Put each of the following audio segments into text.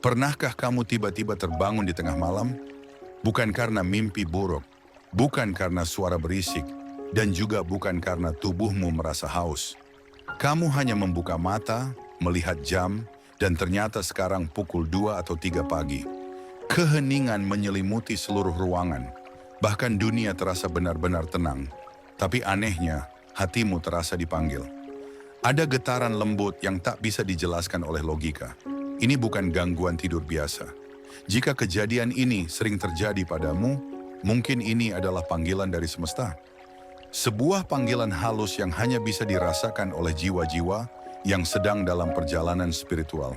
Pernahkah kamu tiba-tiba terbangun di tengah malam? Bukan karena mimpi buruk, bukan karena suara berisik, dan juga bukan karena tubuhmu merasa haus. Kamu hanya membuka mata, melihat jam, dan ternyata sekarang pukul 2 atau 3 pagi. Keheningan menyelimuti seluruh ruangan. Bahkan dunia terasa benar-benar tenang. Tapi anehnya, hatimu terasa dipanggil. Ada getaran lembut yang tak bisa dijelaskan oleh logika. Ini bukan gangguan tidur biasa. Jika kejadian ini sering terjadi padamu, mungkin ini adalah panggilan dari semesta. Sebuah panggilan halus yang hanya bisa dirasakan oleh jiwa-jiwa yang sedang dalam perjalanan spiritual.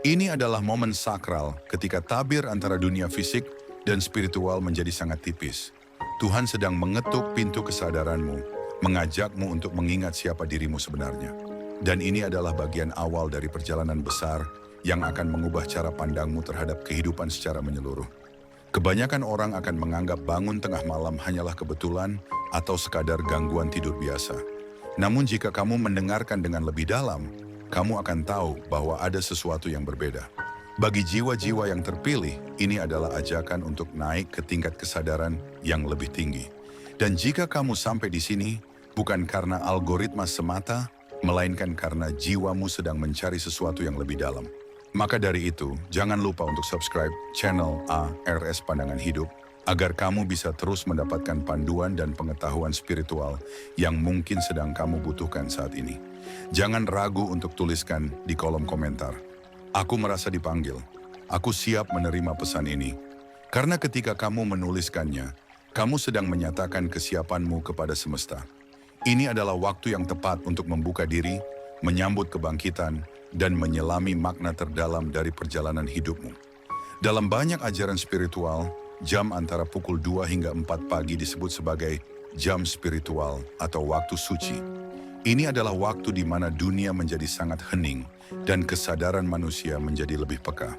Ini adalah momen sakral ketika tabir antara dunia fisik dan spiritual menjadi sangat tipis. Tuhan sedang mengetuk pintu kesadaranmu, mengajakmu untuk mengingat siapa dirimu sebenarnya. Dan ini adalah bagian awal dari perjalanan besar yang akan mengubah cara pandangmu terhadap kehidupan secara menyeluruh. Kebanyakan orang akan menganggap bangun tengah malam hanyalah kebetulan atau sekadar gangguan tidur biasa. Namun jika kamu mendengarkan dengan lebih dalam, kamu akan tahu bahwa ada sesuatu yang berbeda. Bagi jiwa-jiwa yang terpilih, ini adalah ajakan untuk naik ke tingkat kesadaran yang lebih tinggi. Dan jika kamu sampai di sini, bukan karena algoritma semata, melainkan karena jiwamu sedang mencari sesuatu yang lebih dalam. Maka dari itu, jangan lupa untuk subscribe channel ARS Pandangan Hidup, agar kamu bisa terus mendapatkan panduan dan pengetahuan spiritual yang mungkin sedang kamu butuhkan saat ini. Jangan ragu untuk tuliskan di kolom komentar. Aku merasa dipanggil. Aku siap menerima pesan ini. Karena ketika kamu menuliskannya, kamu sedang menyatakan kesiapanmu kepada semesta. Ini adalah waktu yang tepat untuk membuka diri, menyambut kebangkitan, dan menyelami makna terdalam dari perjalanan hidupmu. Dalam banyak ajaran spiritual, jam antara pukul 2 hingga 4 pagi disebut sebagai jam spiritual atau waktu suci. Ini adalah waktu di mana dunia menjadi sangat hening dan kesadaran manusia menjadi lebih peka.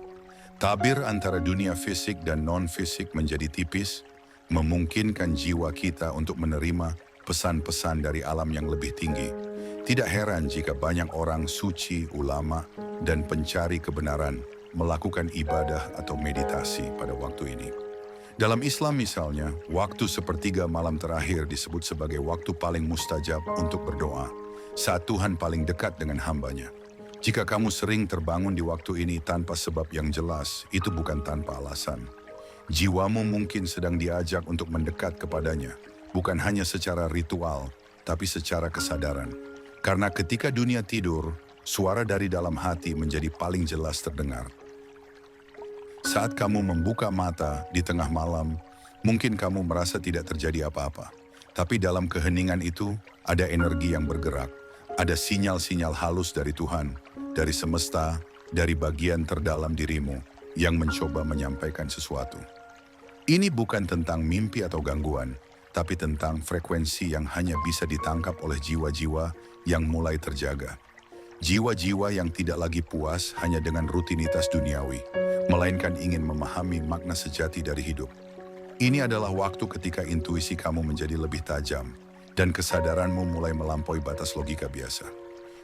Tabir antara dunia fisik dan non-fisik menjadi tipis, memungkinkan jiwa kita untuk menerima pesan-pesan dari alam yang lebih tinggi. Tidak heran jika banyak orang suci, ulama, dan pencari kebenaran melakukan ibadah atau meditasi pada waktu ini. Dalam Islam misalnya, waktu sepertiga malam terakhir disebut sebagai waktu paling mustajab untuk berdoa, saat Tuhan paling dekat dengan hambanya. Jika kamu sering terbangun di waktu ini tanpa sebab yang jelas, itu bukan tanpa alasan. Jiwamu mungkin sedang diajak untuk mendekat kepadanya, bukan hanya secara ritual, tapi secara kesadaran. Karena ketika dunia tidur, suara dari dalam hati menjadi paling jelas terdengar. Saat kamu membuka mata di tengah malam, mungkin kamu merasa tidak terjadi apa-apa. Tapi dalam keheningan itu, ada energi yang bergerak. Ada sinyal-sinyal halus dari Tuhan, dari semesta, dari bagian terdalam dirimu yang mencoba menyampaikan sesuatu. Ini bukan tentang mimpi atau gangguan, tapi tentang frekuensi yang hanya bisa ditangkap oleh jiwa-jiwa yang mulai terjaga. Jiwa-jiwa yang tidak lagi puas hanya dengan rutinitas duniawi, melainkan ingin memahami makna sejati dari hidup. Ini adalah waktu ketika intuisi kamu menjadi lebih tajam dan kesadaranmu mulai melampaui batas logika biasa.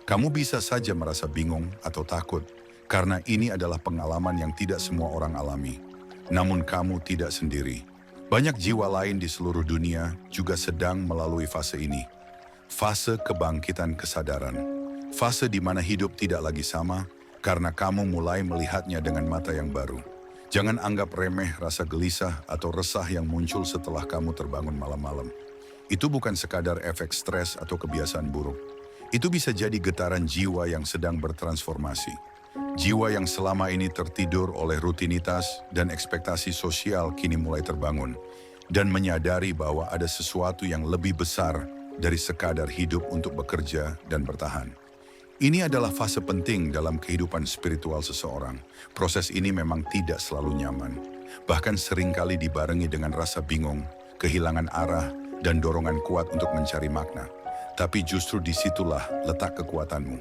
Kamu bisa saja merasa bingung atau takut karena ini adalah pengalaman yang tidak semua orang alami. Namun kamu tidak sendiri. Banyak jiwa lain di seluruh dunia juga sedang melalui fase ini. Fase kebangkitan kesadaran. Fase di mana hidup tidak lagi sama karena kamu mulai melihatnya dengan mata yang baru. Jangan anggap remeh rasa gelisah atau resah yang muncul setelah kamu terbangun malam-malam. Itu bukan sekadar efek stres atau kebiasaan buruk. Itu bisa jadi getaran jiwa yang sedang bertransformasi. Jiwa yang selama ini tertidur oleh rutinitas dan ekspektasi sosial kini mulai terbangun dan menyadari bahwa ada sesuatu yang lebih besar dari sekadar hidup untuk bekerja dan bertahan. Ini adalah fase penting dalam kehidupan spiritual seseorang. Proses ini memang tidak selalu nyaman, bahkan seringkali dibarengi dengan rasa bingung, kehilangan arah, dan dorongan kuat untuk mencari makna. Tapi justru disitulah letak kekuatanmu.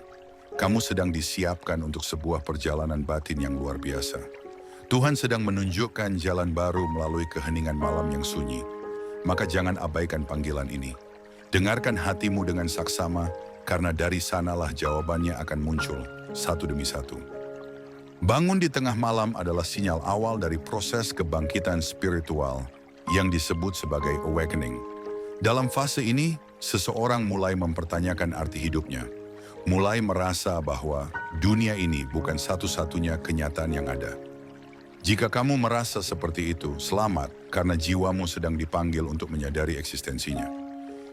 Kamu sedang disiapkan untuk sebuah perjalanan batin yang luar biasa. Tuhan sedang menunjukkan jalan baru melalui keheningan malam yang sunyi. Maka jangan abaikan panggilan ini. Dengarkan hatimu dengan saksama, karena dari sanalah jawabannya akan muncul satu demi satu. Bangun di tengah malam adalah sinyal awal dari proses kebangkitan spiritual yang disebut sebagai awakening. Dalam fase ini, seseorang mulai mempertanyakan arti hidupnya, mulai merasa bahwa dunia ini bukan satu-satunya kenyataan yang ada. Jika kamu merasa seperti itu, selamat karena jiwamu sedang dipanggil untuk menyadari eksistensinya.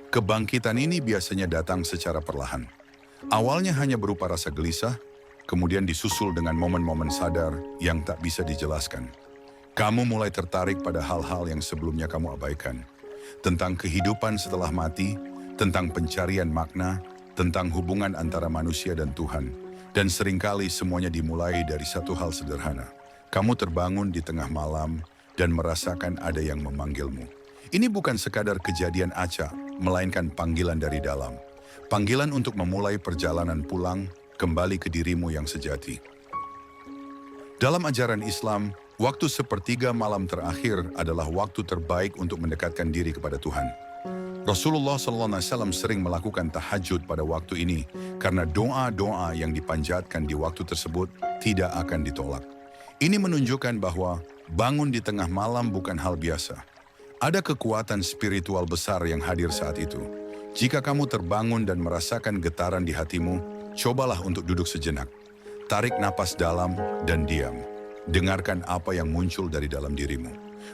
Kebangkitan ini biasanya datang secara perlahan. Awalnya hanya berupa rasa gelisah, kemudian disusul dengan momen-momen sadar yang tak bisa dijelaskan. Kamu mulai tertarik pada hal-hal yang sebelumnya kamu abaikan. Tentang kehidupan setelah mati, tentang pencarian makna, tentang hubungan antara manusia dan Tuhan. Dan seringkali semuanya dimulai dari satu hal sederhana. Kamu terbangun di tengah malam dan merasakan ada yang memanggilmu. Ini bukan sekadar kejadian acak, melainkan panggilan dari dalam. Panggilan untuk memulai perjalanan pulang kembali ke dirimu yang sejati. Dalam ajaran Islam, waktu sepertiga malam terakhir adalah waktu terbaik untuk mendekatkan diri kepada Tuhan. Rasulullah SAW sering melakukan tahajud pada waktu ini karena doa-doa yang dipanjatkan di waktu tersebut tidak akan ditolak. Ini menunjukkan bahwa bangun di tengah malam bukan hal biasa. Ada kekuatan spiritual besar yang hadir saat itu. Jika kamu terbangun dan merasakan getaran di hatimu, cobalah untuk duduk sejenak. Tarik napas dalam dan diam. Dengarkan apa yang muncul dari dalam dirimu.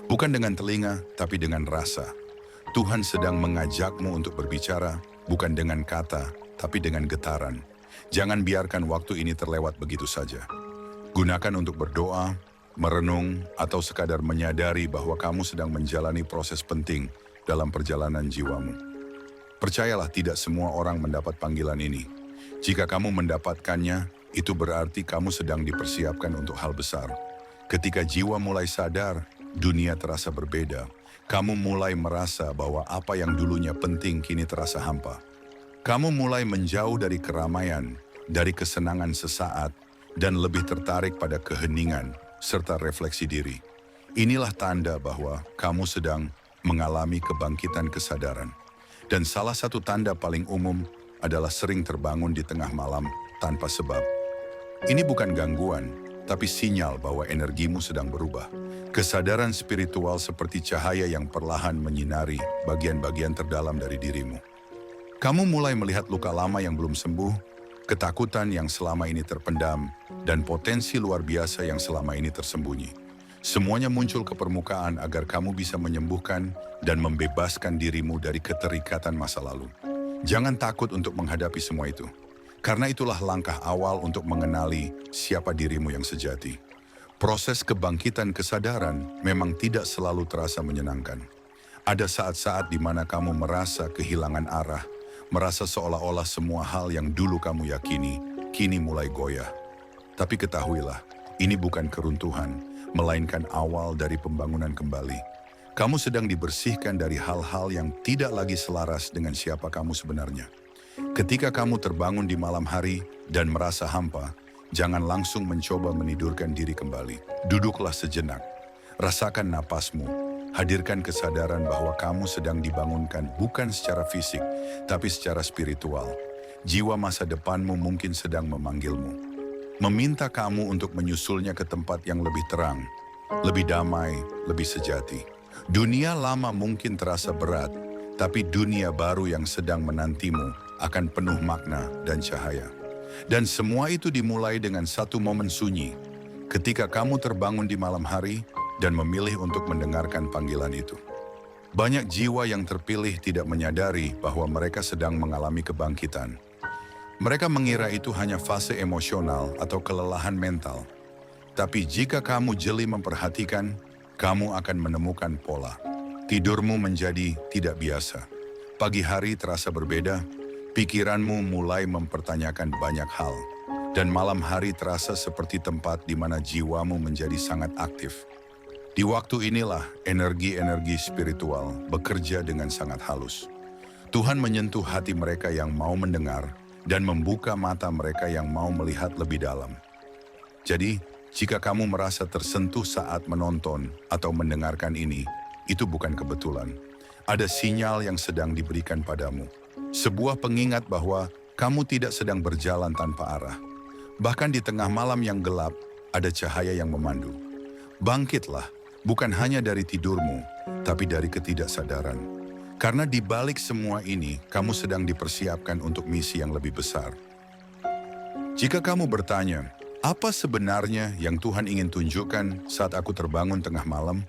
Bukan dengan telinga, tapi dengan rasa. Tuhan sedang mengajakmu untuk berbicara, bukan dengan kata, tapi dengan getaran. Jangan biarkan waktu ini terlewat begitu saja. Gunakan untuk berdoa, merenung, atau sekadar menyadari bahwa kamu sedang menjalani proses penting dalam perjalanan jiwamu. Percayalah, tidak semua orang mendapat panggilan ini. Jika kamu mendapatkannya, itu berarti kamu sedang dipersiapkan untuk hal besar. Ketika jiwa mulai sadar, dunia terasa berbeda. Kamu mulai merasa bahwa apa yang dulunya penting kini terasa hampa. Kamu mulai menjauh dari keramaian, dari kesenangan sesaat, dan lebih tertarik pada keheningan serta refleksi diri. Inilah tanda bahwa kamu sedang mengalami kebangkitan kesadaran. Dan salah satu tanda paling umum adalah sering terbangun di tengah malam tanpa sebab. Ini bukan gangguan, tapi sinyal bahwa energimu sedang berubah. Kesadaran spiritual seperti cahaya yang perlahan menyinari bagian-bagian terdalam dari dirimu. Kamu mulai melihat luka lama yang belum sembuh, ketakutan yang selama ini terpendam, dan potensi luar biasa yang selama ini tersembunyi. Semuanya muncul ke permukaan agar kamu bisa menyembuhkan dan membebaskan dirimu dari keterikatan masa lalu. Jangan takut untuk menghadapi semua itu, karena itulah langkah awal untuk mengenali siapa dirimu yang sejati. Proses kebangkitan kesadaran memang tidak selalu terasa menyenangkan. Ada saat-saat di mana kamu merasa kehilangan arah, merasa seolah-olah semua hal yang dulu kamu yakini, kini mulai goyah. Tapi ketahuilah, ini bukan keruntuhan, melainkan awal dari pembangunan kembali. Kamu sedang dibersihkan dari hal-hal yang tidak lagi selaras dengan siapa kamu sebenarnya. Ketika kamu terbangun di malam hari dan merasa hampa, jangan langsung mencoba menidurkan diri kembali. Duduklah sejenak, rasakan napasmu, hadirkan kesadaran bahwa kamu sedang dibangunkan bukan secara fisik, tapi secara spiritual. Jiwa masa depanmu mungkin sedang memanggilmu, meminta kamu untuk menyusulnya ke tempat yang lebih terang, lebih damai, lebih sejati. Dunia lama mungkin terasa berat, tapi dunia baru yang sedang menantimu akan penuh makna dan cahaya. Dan semua itu dimulai dengan satu momen sunyi, ketika kamu terbangun di malam hari dan memilih untuk mendengarkan panggilan itu. Banyak jiwa yang terpilih tidak menyadari bahwa mereka sedang mengalami kebangkitan. Mereka mengira itu hanya fase emosional atau kelelahan mental. Tapi jika kamu jeli memperhatikan, kamu akan menemukan pola. Tidurmu menjadi tidak biasa. Pagi hari terasa berbeda, pikiranmu mulai mempertanyakan banyak hal. Dan malam hari terasa seperti tempat di mana jiwamu menjadi sangat aktif. Di waktu inilah energi-energi spiritual bekerja dengan sangat halus. Tuhan menyentuh hati mereka yang mau mendengar dan membuka mata mereka yang mau melihat lebih dalam. Jadi, jika kamu merasa tersentuh saat menonton atau mendengarkan ini, itu bukan kebetulan. Ada sinyal yang sedang diberikan padamu. Sebuah pengingat bahwa kamu tidak sedang berjalan tanpa arah. Bahkan di tengah malam yang gelap, ada cahaya yang memandu. Bangkitlah, bukan hanya dari tidurmu, tapi dari ketidaksadaran. Karena di balik semua ini, kamu sedang dipersiapkan untuk misi yang lebih besar. Jika kamu bertanya, apa sebenarnya yang Tuhan ingin tunjukkan saat aku terbangun tengah malam?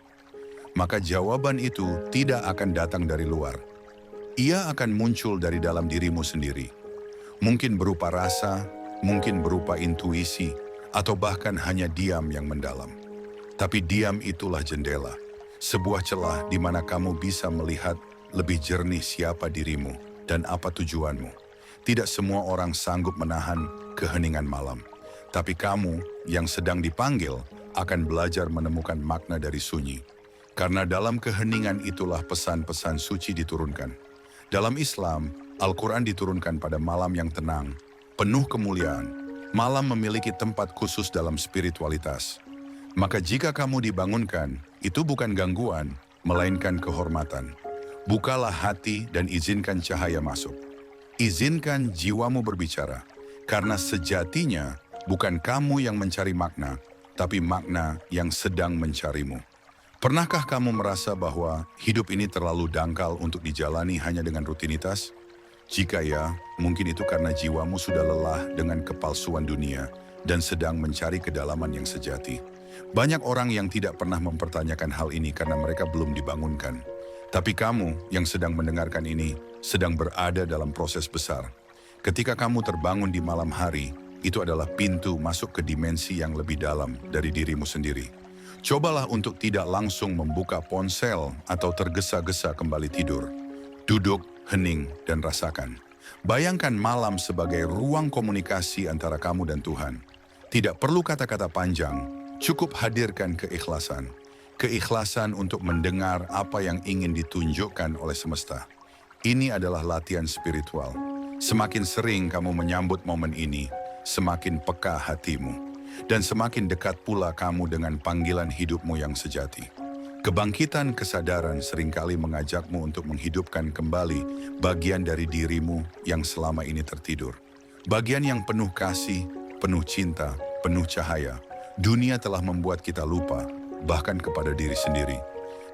Maka jawaban itu tidak akan datang dari luar. Ia akan muncul dari dalam dirimu sendiri. Mungkin berupa rasa, mungkin berupa intuisi, atau bahkan hanya diam yang mendalam. Tapi diam itulah jendela, sebuah celah di mana kamu bisa melihat lebih jernih siapa dirimu dan apa tujuanmu. Tidak semua orang sanggup menahan keheningan malam. Tapi kamu yang sedang dipanggil akan belajar menemukan makna dari sunyi. Karena dalam keheningan itulah pesan-pesan suci diturunkan. Dalam Islam, Al-Quran diturunkan pada malam yang tenang, penuh kemuliaan. Malam memiliki tempat khusus dalam spiritualitas. Maka jika kamu dibangunkan, itu bukan gangguan, melainkan kehormatan. Bukalah hati dan izinkan cahaya masuk. Izinkan jiwamu berbicara, karena sejatinya bukan kamu yang mencari makna, tapi makna yang sedang mencarimu. Pernahkah kamu merasa bahwa hidup ini terlalu dangkal untuk dijalani hanya dengan rutinitas? Jika ya, mungkin itu karena jiwamu sudah lelah dengan kepalsuan dunia dan sedang mencari kedalaman yang sejati. Banyak orang yang tidak pernah mempertanyakan hal ini karena mereka belum dibangunkan. Tapi kamu yang sedang mendengarkan ini sedang berada dalam proses besar. Ketika kamu terbangun di malam hari, itu adalah pintu masuk ke dimensi yang lebih dalam dari dirimu sendiri. Cobalah untuk tidak langsung membuka ponsel atau tergesa-gesa kembali tidur. Duduk, hening, dan rasakan. Bayangkan malam sebagai ruang komunikasi antara kamu dan Tuhan. Tidak perlu kata-kata panjang, cukup hadirkan keikhlasan. Keikhlasan untuk mendengar apa yang ingin ditunjukkan oleh semesta. Ini adalah latihan spiritual. Semakin sering kamu menyambut momen ini, semakin peka hatimu. Dan semakin dekat pula kamu dengan panggilan hidupmu yang sejati. Kebangkitan kesadaran seringkali mengajakmu untuk menghidupkan kembali bagian dari dirimu yang selama ini tertidur. Bagian yang penuh kasih, penuh cinta, penuh cahaya. Dunia telah membuat kita lupa, bahkan kepada diri sendiri.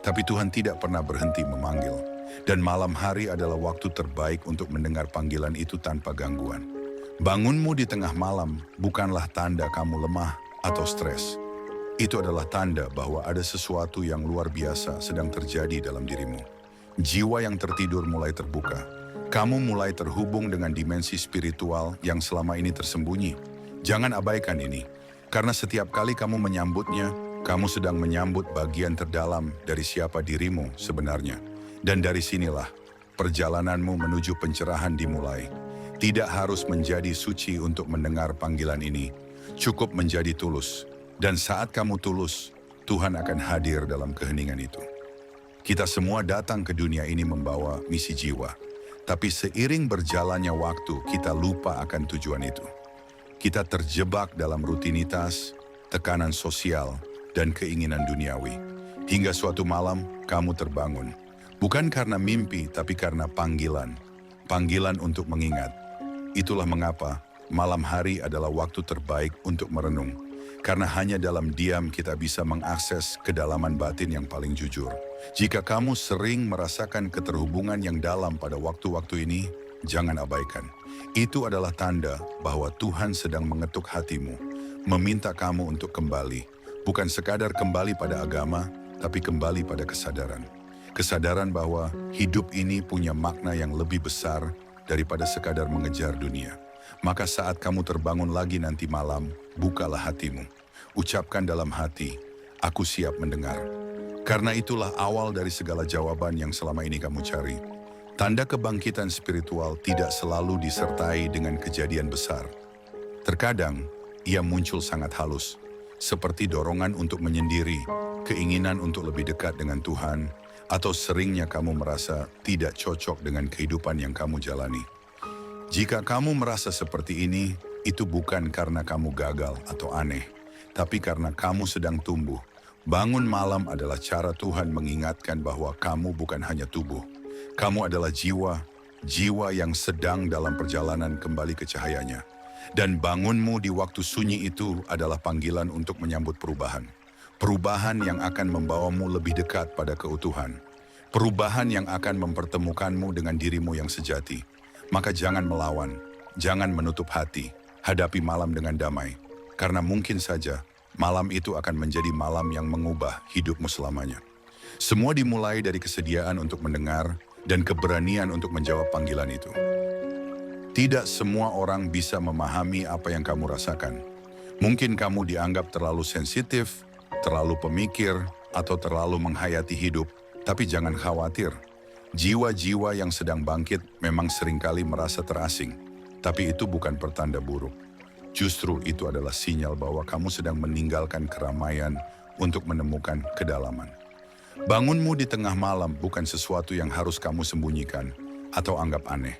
Tapi Tuhan tidak pernah berhenti memanggil. Dan malam hari adalah waktu terbaik untuk mendengar panggilan itu tanpa gangguan. Bangunmu di tengah malam bukanlah tanda kamu lemah atau stres. Itu adalah tanda bahwa ada sesuatu yang luar biasa sedang terjadi dalam dirimu. Jiwa yang tertidur mulai terbuka. Kamu mulai terhubung dengan dimensi spiritual yang selama ini tersembunyi. Jangan abaikan ini, karena setiap kali kamu menyambutnya, kamu sedang menyambut bagian terdalam dari siapa dirimu sebenarnya. Dan dari sinilah perjalananmu menuju pencerahan dimulai. Tidak harus menjadi suci untuk mendengar panggilan ini. Cukup menjadi tulus. Dan saat kamu tulus, Tuhan akan hadir dalam keheningan itu. Kita semua datang ke dunia ini membawa misi jiwa. Tapi seiring berjalannya waktu, kita lupa akan tujuan itu. Kita terjebak dalam rutinitas, tekanan sosial, dan keinginan duniawi. Hingga suatu malam, kamu terbangun. Bukan karena mimpi, tapi karena panggilan. Panggilan untuk mengingat. Itulah mengapa malam hari adalah waktu terbaik untuk merenung. Karena hanya dalam diam kita bisa mengakses kedalaman batin yang paling jujur. Jika kamu sering merasakan keterhubungan yang dalam pada waktu-waktu ini, jangan abaikan. Itu adalah tanda bahwa Tuhan sedang mengetuk hatimu, meminta kamu untuk kembali. Bukan sekadar kembali pada agama, tapi kembali pada kesadaran. Kesadaran bahwa hidup ini punya makna yang lebih besar daripada sekadar mengejar dunia. Maka saat kamu terbangun lagi nanti malam, bukalah hatimu. Ucapkan dalam hati, aku siap mendengar. Karena itulah awal dari segala jawaban yang selama ini kamu cari. Tanda kebangkitan spiritual tidak selalu disertai dengan kejadian besar. Terkadang, ia muncul sangat halus, seperti dorongan untuk menyendiri, keinginan untuk lebih dekat dengan Tuhan, atau seringnya kamu merasa tidak cocok dengan kehidupan yang kamu jalani. Jika kamu merasa seperti ini, itu bukan karena kamu gagal atau aneh, tapi karena kamu sedang tumbuh. Bangun malam adalah cara Tuhan mengingatkan bahwa kamu bukan hanya tubuh. Kamu adalah jiwa, jiwa yang sedang dalam perjalanan kembali ke cahayanya. Dan bangunmu di waktu sunyi itu adalah panggilan untuk menyambut perubahan. Perubahan yang akan membawamu lebih dekat pada keutuhan. Perubahan yang akan mempertemukanmu dengan dirimu yang sejati. Maka jangan melawan, jangan menutup hati, hadapi malam dengan damai. Karena mungkin saja malam itu akan menjadi malam yang mengubah hidupmu selamanya. Semua dimulai dari kesediaan untuk mendengar dan keberanian untuk menjawab panggilan itu. Tidak semua orang bisa memahami apa yang kamu rasakan. Mungkin kamu dianggap terlalu sensitif, terlalu pemikir, atau terlalu menghayati hidup, tapi jangan khawatir. Jiwa-jiwa yang sedang bangkit memang seringkali merasa terasing, tapi itu bukan pertanda buruk. Justru itu adalah sinyal bahwa kamu sedang meninggalkan keramaian untuk menemukan kedalaman. Bangunmu di tengah malam bukan sesuatu yang harus kamu sembunyikan atau anggap aneh.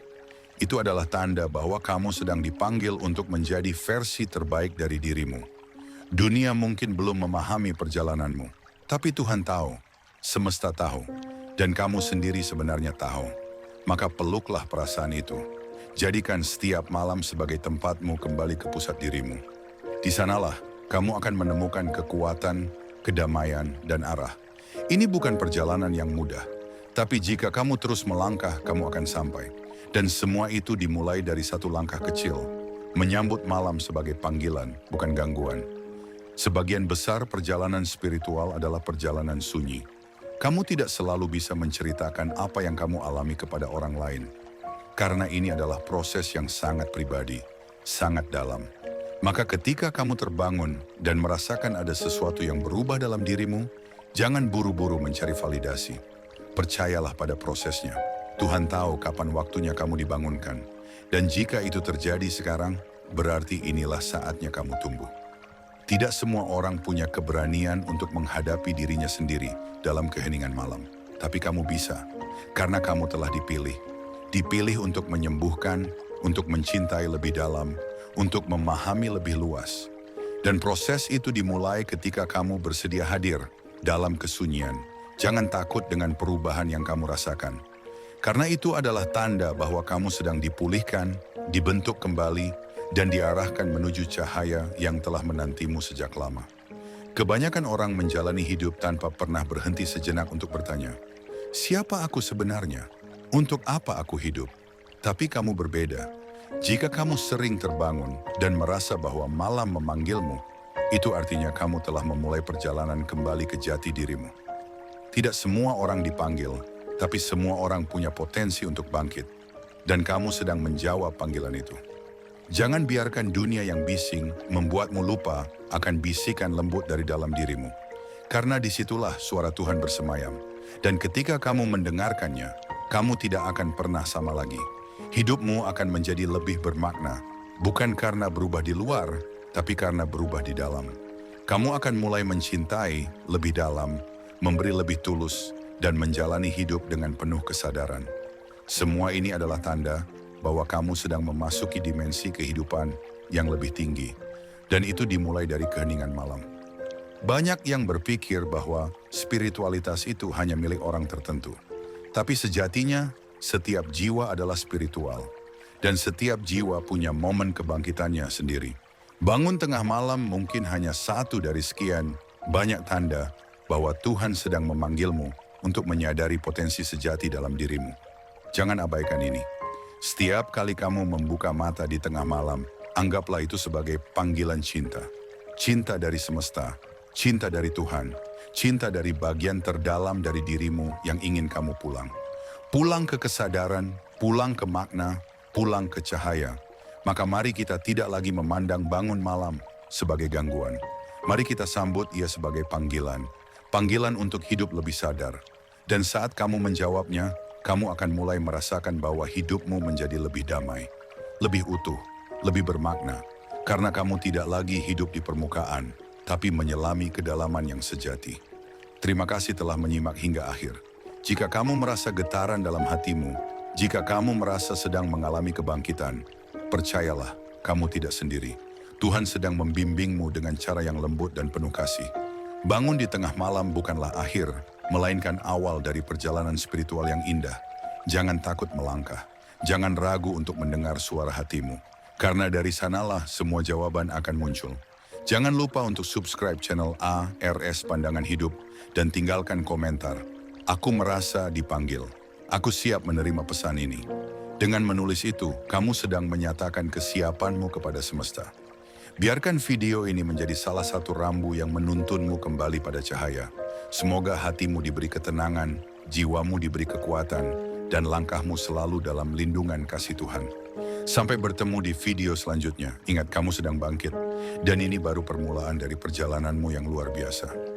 Itu adalah tanda bahwa kamu sedang dipanggil untuk menjadi versi terbaik dari dirimu. Dunia mungkin belum memahami perjalananmu, tapi Tuhan tahu, semesta tahu, dan kamu sendiri sebenarnya tahu. Maka peluklah perasaan itu. Jadikan setiap malam sebagai tempatmu kembali ke pusat dirimu. Di sanalah kamu akan menemukan kekuatan, kedamaian, dan arah. Ini bukan perjalanan yang mudah, tapi jika kamu terus melangkah, kamu akan sampai. Dan semua itu dimulai dari satu langkah kecil, menyambut malam sebagai panggilan, bukan gangguan. Sebagian besar perjalanan spiritual adalah perjalanan sunyi. Kamu tidak selalu bisa menceritakan apa yang kamu alami kepada orang lain. Karena ini adalah proses yang sangat pribadi, sangat dalam. Maka ketika kamu terbangun dan merasakan ada sesuatu yang berubah dalam dirimu, jangan buru-buru mencari validasi. Percayalah pada prosesnya. Tuhan tahu kapan waktunya kamu dibangunkan. Dan jika itu terjadi sekarang, berarti inilah saatnya kamu tumbuh. Tidak semua orang punya keberanian untuk menghadapi dirinya sendiri dalam keheningan malam. Tapi kamu bisa, karena kamu telah dipilih. Dipilih untuk menyembuhkan, untuk mencintai lebih dalam, untuk memahami lebih luas. Dan proses itu dimulai ketika kamu bersedia hadir dalam kesunyian. Jangan takut dengan perubahan yang kamu rasakan. Karena itu adalah tanda bahwa kamu sedang dipulihkan, dibentuk kembali, dan diarahkan menuju cahaya yang telah menantimu sejak lama. Kebanyakan orang menjalani hidup tanpa pernah berhenti sejenak untuk bertanya, siapa aku sebenarnya? Untuk apa aku hidup? Tapi kamu berbeda. Jika kamu sering terbangun dan merasa bahwa malam memanggilmu, itu artinya kamu telah memulai perjalanan kembali ke jati dirimu. Tidak semua orang dipanggil, tapi semua orang punya potensi untuk bangkit. Dan kamu sedang menjawab panggilan itu. Jangan biarkan dunia yang bising membuatmu lupa akan bisikan lembut dari dalam dirimu. Karena disitulah suara Tuhan bersemayam. Dan ketika kamu mendengarkannya, kamu tidak akan pernah sama lagi. Hidupmu akan menjadi lebih bermakna. Bukan karena berubah di luar, tapi karena berubah di dalam. Kamu akan mulai mencintai lebih dalam, memberi lebih tulus, dan menjalani hidup dengan penuh kesadaran. Semua ini adalah tanda bahwa kamu sedang memasuki dimensi kehidupan yang lebih tinggi. Dan itu dimulai dari keheningan malam. Banyak yang berpikir bahwa spiritualitas itu hanya milik orang tertentu. Tapi sejatinya, setiap jiwa adalah spiritual. Dan setiap jiwa punya momen kebangkitannya sendiri. Bangun tengah malam mungkin hanya satu dari sekian banyak tanda bahwa Tuhan sedang memanggilmu untuk menyadari potensi sejati dalam dirimu. Jangan abaikan ini. Setiap kali kamu membuka mata di tengah malam, anggaplah itu sebagai panggilan cinta. Cinta dari semesta, cinta dari Tuhan, cinta dari bagian terdalam dari dirimu yang ingin kamu pulang. Pulang ke kesadaran, pulang ke makna, pulang ke cahaya. Maka mari kita tidak lagi memandang bangun malam sebagai gangguan. Mari kita sambut ia sebagai panggilan. Panggilan untuk hidup lebih sadar. Dan saat kamu menjawabnya, kamu akan mulai merasakan bahwa hidupmu menjadi lebih damai, lebih utuh, lebih bermakna. Karena kamu tidak lagi hidup di permukaan, tapi menyelami kedalaman yang sejati. Terima kasih telah menyimak hingga akhir. Jika kamu merasa getaran dalam hatimu, jika kamu merasa sedang mengalami kebangkitan, percayalah, kamu tidak sendiri. Tuhan sedang membimbingmu dengan cara yang lembut dan penuh kasih. Bangun di tengah malam bukanlah akhir, melainkan awal dari perjalanan spiritual yang indah. Jangan takut melangkah. Jangan ragu untuk mendengar suara hatimu. Karena dari sanalah semua jawaban akan muncul. Jangan lupa untuk subscribe channel ARS Pandangan Hidup dan tinggalkan komentar. Aku merasa dipanggil. Aku siap menerima pesan ini. Dengan menulis itu, kamu sedang menyatakan kesiapanmu kepada semesta. Biarkan video ini menjadi salah satu rambu yang menuntunmu kembali pada cahaya. Semoga hatimu diberi ketenangan, jiwamu diberi kekuatan, dan langkahmu selalu dalam lindungan kasih Tuhan. Sampai bertemu di video selanjutnya. Ingat, kamu sedang bangkit. Dan ini baru permulaan dari perjalananmu yang luar biasa.